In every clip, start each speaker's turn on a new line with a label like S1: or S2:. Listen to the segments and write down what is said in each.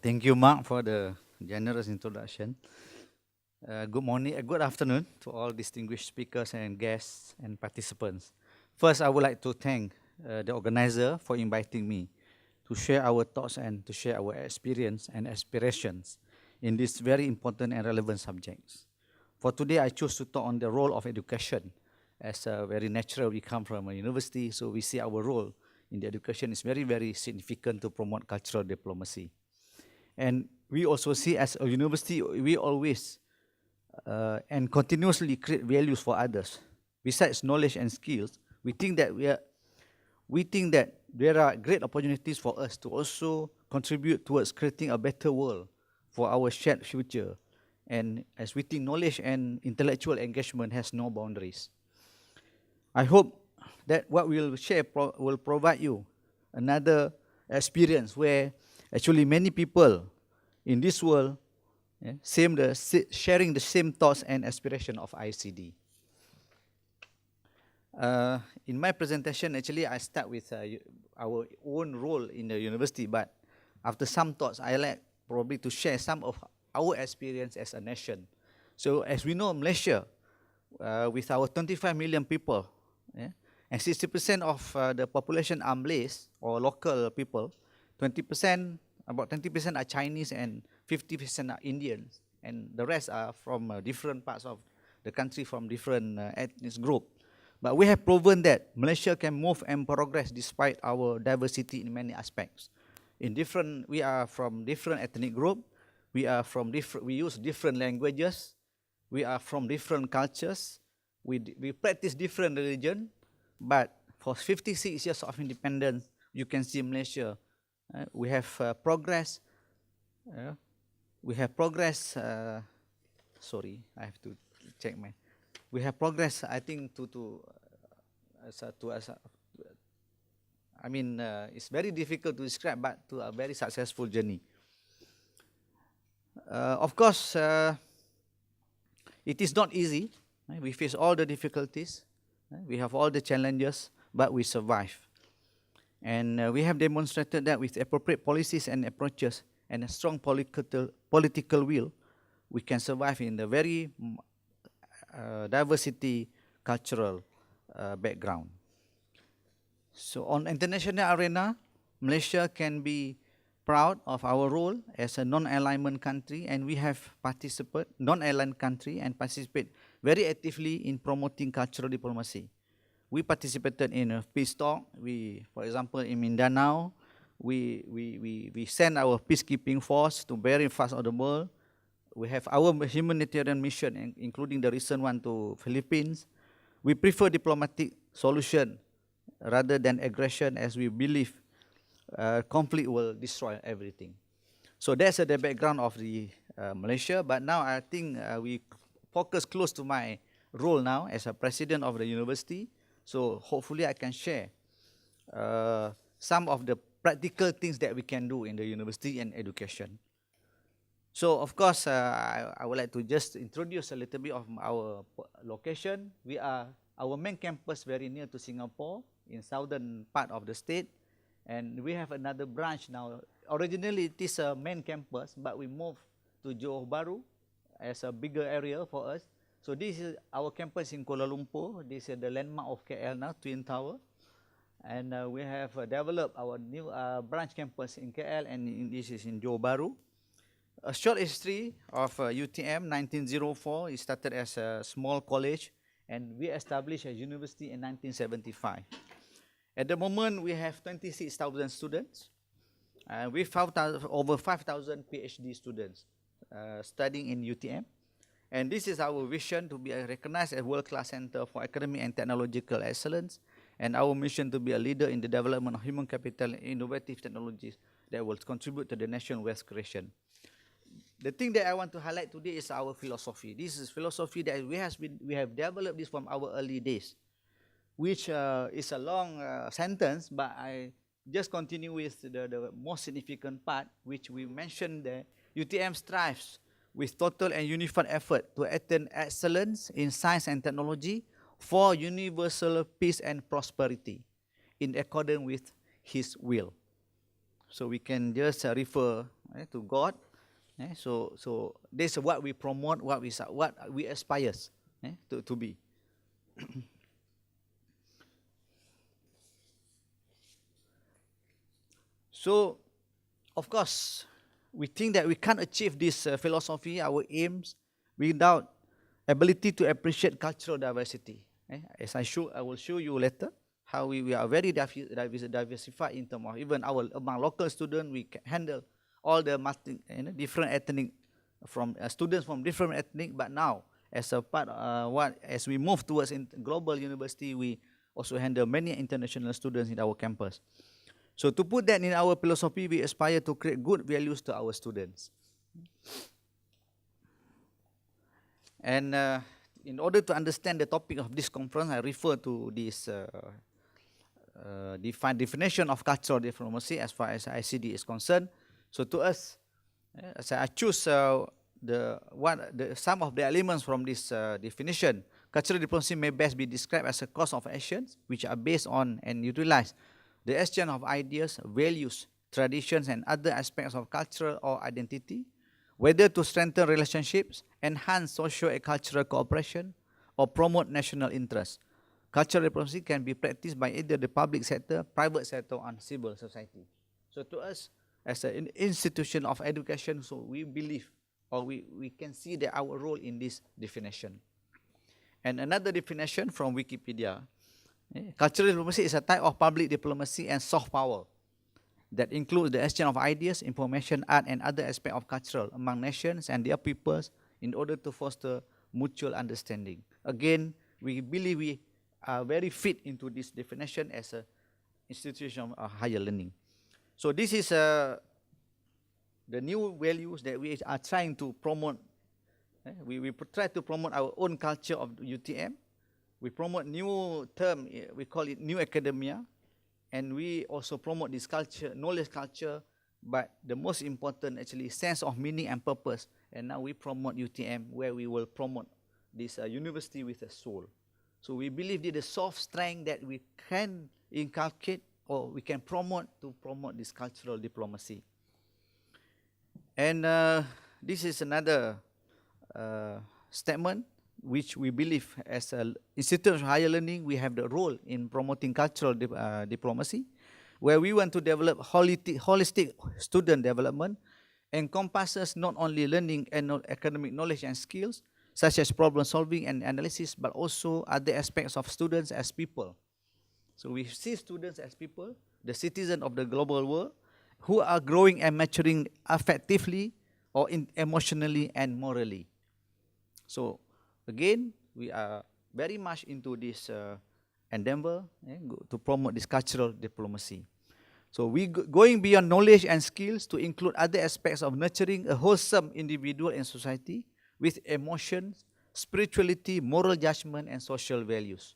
S1: Thank you, Mark, for the generous introduction. Good morning, good afternoon to all distinguished speakers and guests and participants. First, I would like to thank the organizer for inviting me to share our thoughts and to share our experience and aspirations in these very important and relevant subjects. For today, I choose to talk on the role of education. As very natural, we come from a university, so we see our role in the education is very, very significant to promote cultural diplomacy. And we also see as a university, we always and continuously create values for others. Besides knowledge and skills, we think that there are great opportunities for us to also contribute towards creating a better world for our shared future. And as we think knowledge and intellectual engagement has no boundaries. I hope that what we'll share will provide you another experience where actually many people in this world sharing the same thoughts and aspiration of ICD. In my presentation, actually, I start with our own role in the university, but after some thoughts, I like probably to share some of our experience as a nation. So as we know, Malaysia, with our 25 million people, and 60% of the population are Malays or local people, 20%, about 20% are Chinese and 50% are Indians, and the rest are from different parts of the country, from different ethnic group. But we have proven that Malaysia can move and progress despite our diversity in many aspects. We are from different ethnic group, we use different languages, we are from different cultures, we practice different religion, but for 56 years of independence, you can see Malaysia, we have progress. Sorry, I have to check my. We have progress, I think, it's very difficult to describe, but to a very successful journey. Of course, it is not easy. We face all the difficulties. We have all the challenges, but we survive. And we have demonstrated that with appropriate policies and approaches and a strong political will, we can survive in the very diversity cultural background. So on international arena, Malaysia can be proud of our role as a non-alignment country, and we have non-aligned country and participate very actively in promoting cultural diplomacy. We participated in a peace talk. For example, in Mindanao, we send our peacekeeping force to various parts of the world. We have our humanitarian mission, including the recent one to Philippines. We prefer diplomatic solution rather than aggression, as we believe conflict will destroy everything. So that's the background of the Malaysia. But now I think we focus close to my role now as a president of the university. So hopefully I can share some of the practical things that we can do in the university and education. So of course, I would like to just introduce a little bit of our location. Our main campus very near to Singapore, in southern part of the state. And we have another branch now. Originally it is a main campus, but we moved to Johor Bahru as a bigger area for us. So this is our campus in Kuala Lumpur. This is the landmark of KL now, Twin Tower. And we have developed our new branch campus in KL, and this is in Johor Bahru. A short history of UTM. 1904, it started as a small college, and we established a university in 1975. At the moment, we have 26,000 students. We found over 5,000 PhD students studying in UTM. And this is our vision, to be recognized as world-class center for academic and technological excellence, and our mission to be a leader in the development of human capital and innovative technologies that will contribute to the national wealth creation. The thing that I want to highlight today is our philosophy. This is philosophy that we have developed this from our early days, which is a long sentence, but I just continue with the most significant part, which we mentioned there. UTM strives with total and unified effort to attain excellence in science and technology for universal peace and prosperity in accordance with His will. So we can just refer to God. So this is what we promote, what we aspire to be. So, of course, we think that we can't achieve this philosophy, our aims, without ability to appreciate cultural diversity. As I will show you later how we are very diversified in terms of even among local students, we can handle all the different ethnic from students from different ethnic. But now, as a part as we move towards global university, we also handle many international students in our campus. So to put that in our philosophy, we aspire to create good values to our students. And in order to understand the topic of this conference, I refer to this definition of cultural diplomacy as far as ICD is concerned. So to us, as I choose some of the elements from this definition. Cultural diplomacy may best be described as a course of actions which are based on and utilize the exchange of ideas, values, traditions, and other aspects of culture or identity, whether to strengthen relationships, enhance social and cultural cooperation, or promote national interests. Cultural diplomacy can be practiced by either the public sector, private sector, and civil society. So to us, as an institution of education, so we believe, or we can see that our role in this definition. And another definition from Wikipedia, cultural diplomacy is a type of public diplomacy and soft power that includes the exchange of ideas, information, art, and other aspects of culture among nations and their peoples in order to foster mutual understanding. Again, we believe we are very fit into this definition as an institution of higher learning. So this is the new values that we are trying to promote. We try to promote our own culture of UTM. We promote new term, we call it new academia, and we also promote this culture, knowledge culture, but the most important actually sense of meaning and purpose. And now we promote UTM, where we will promote this university with a soul. So we believe that the soft strength that we can inculcate or we can promote to promote this cultural diplomacy. And this is another statement which we believe as an institute of higher learning, we have the role in promoting cultural diplomacy, where we want to develop holistic student development, encompasses not only learning and academic knowledge and skills, such as problem solving and analysis, but also other aspects of students as people. So we see students as people, the citizens of the global world, who are growing and maturing affectively or emotionally and morally. So again, we are very much into this endeavor to promote this cultural diplomacy. So we going beyond knowledge and skills to include other aspects of nurturing a wholesome individual and society with emotions, spirituality, moral judgment, and social values.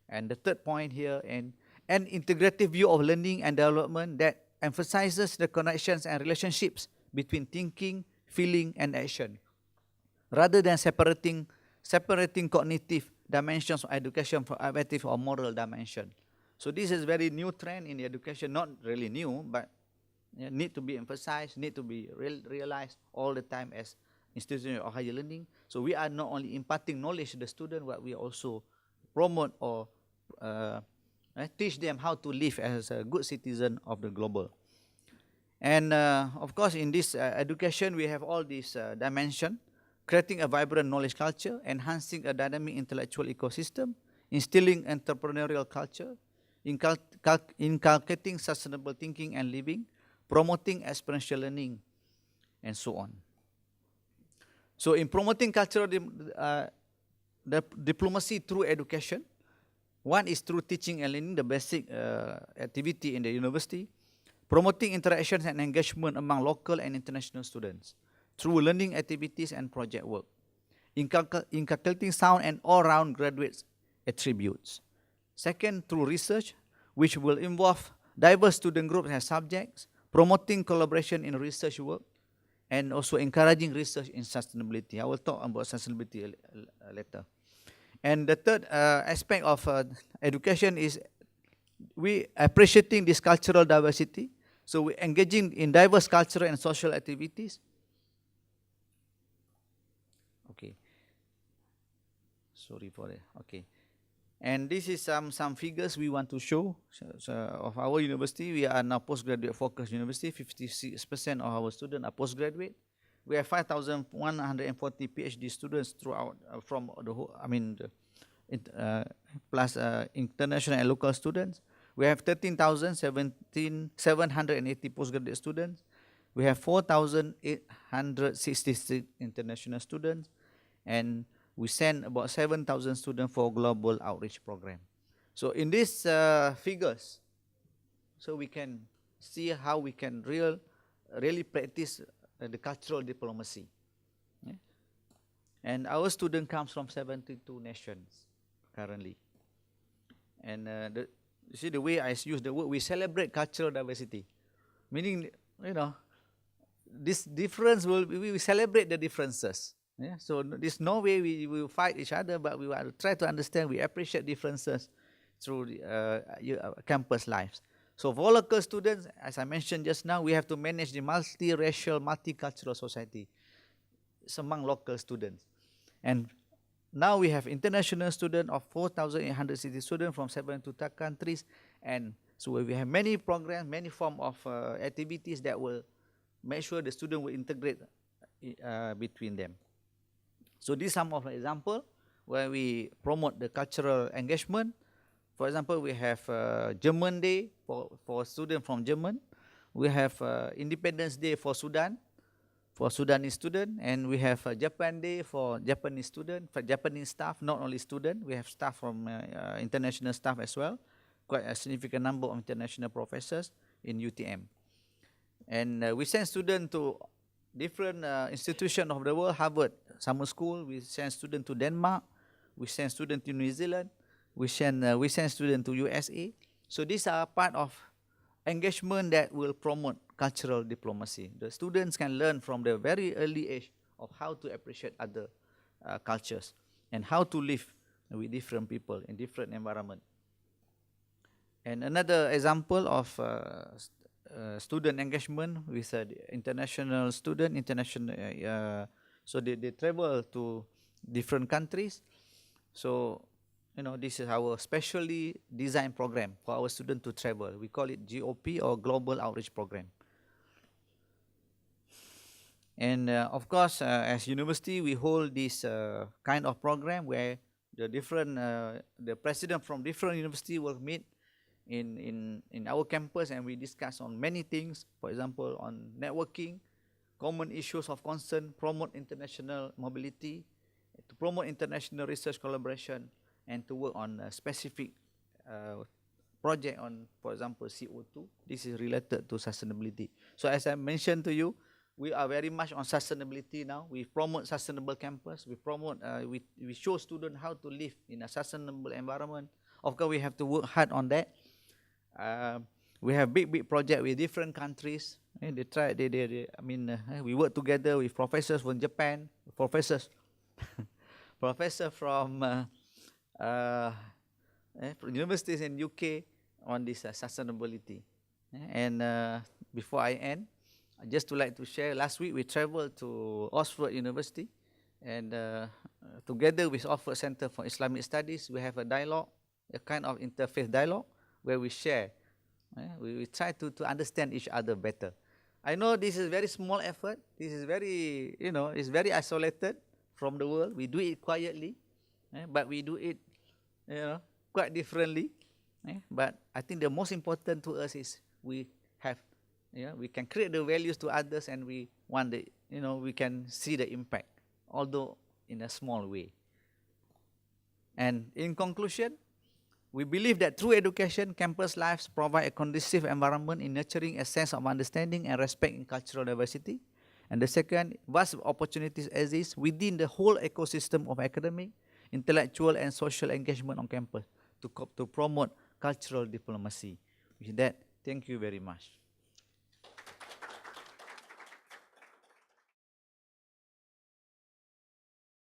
S1: And the third point here, an integrative view of learning and development that emphasizes the connections and relationships between thinking, feeling, and action, rather than separating cognitive dimensions of education from affective or moral dimension. So this is very new trend in education, not really new, but need to be emphasized, need to be realized all the time as institution of higher learning. So we are not only imparting knowledge to the student, but we also promote or teach them how to live as a good citizen of the global. And of course, in this education, we have all these dimensions: creating a vibrant knowledge culture, enhancing a dynamic intellectual ecosystem, instilling entrepreneurial culture, inculcating sustainable thinking and living, promoting experiential learning, and so on. So in promoting cultural diplomacy through education, one is through teaching and learning, the basic activity in the university, promoting interactions and engagement among local and international students through learning activities and project work, inculcating sound and all-round graduate attributes. Second, through research, which will involve diverse student groups and subjects, promoting collaboration in research work, and also encouraging research in sustainability. I will talk about sustainability later. And the third aspect of education is we appreciating this cultural diversity So we're engaging in diverse cultural and social activities. Okay. Sorry for that. Okay. And this is some figures we want to show of our university. We are now postgraduate focused university. 56% of our students are postgraduate. We have 5,140 PhD students throughout from the whole, plus international and local students. We have 13,780 postgraduate students. We have 4,866 international students, and we send about 7,000 students for global outreach program. So in these figures, so we can see how we can really practice the cultural diplomacy. Yeah? And our student comes from 72 nations currently. And you see the way I use the word, we celebrate cultural diversity. Meaning, this difference we celebrate the differences. Yeah? So there's no way we will fight each other, but we will try to understand, we appreciate differences through the, campus lives. So for local students, as I mentioned just now, we have to manage the multiracial, multicultural society. It's among local students. And now we have international students of 4,860 students from 72 countries. And so we have many programs, many forms of activities that will make sure the student will integrate between them. So these are some of the examples where we promote the cultural engagement. For example, we have German Day for students from German. We have Independence Day for Sudan, for Sudanese students. And we have Japan Day for Japanese students, for Japanese staff, not only students. We have staff from international staff as well. Quite a significant number of international professors in UTM. And we send students to different institutions of the world. Harvard Summer School, we send students to Denmark. We send students to New Zealand. We send students to USA. So these are part of engagement that will promote cultural diplomacy. The students can learn from the very early age of how to appreciate other cultures and how to live with different people in different environments. And another example of student engagement with the international student, so they travel to different countries. So this is our specially designed program for our students to travel. We call it GOP, or Global Outreach Program. And of course, as university, we hold this kind of program where the president from different university will meet in our campus, and we discuss on many things. For example, on networking, common issues of concern, promote international mobility, to promote international research collaboration, and to work on a specific project on, for example, CO2. This is related to sustainability. So as I mentioned to you, we are very much on sustainability now. We promote sustainable campus. We promote, we show students how to live in a sustainable environment. Of course, we have to work hard on that. We have big project with different countries. We work together with professors from Japan, professors from universities in UK on this sustainability. And before I end, I just would like to share, last week we traveled to Oxford University, and together with Oxford Center for Islamic Studies, we have a dialogue, a kind of interfaith dialogue, where we share, we try to understand each other better. I know this is a very small effort. This is very, it's very isolated from the world. We do it quietly, but we do it, quite differently. But I think the most important to us is we can create the values to others, and we want we can see the impact, although in a small way. And in conclusion, we believe that through education, campus lives provide a conducive environment in nurturing a sense of understanding and respect in cultural diversity. And the second, vast opportunities exist within the whole ecosystem of academic, intellectual, and social engagement on campus to promote cultural diplomacy. With that, thank you very much.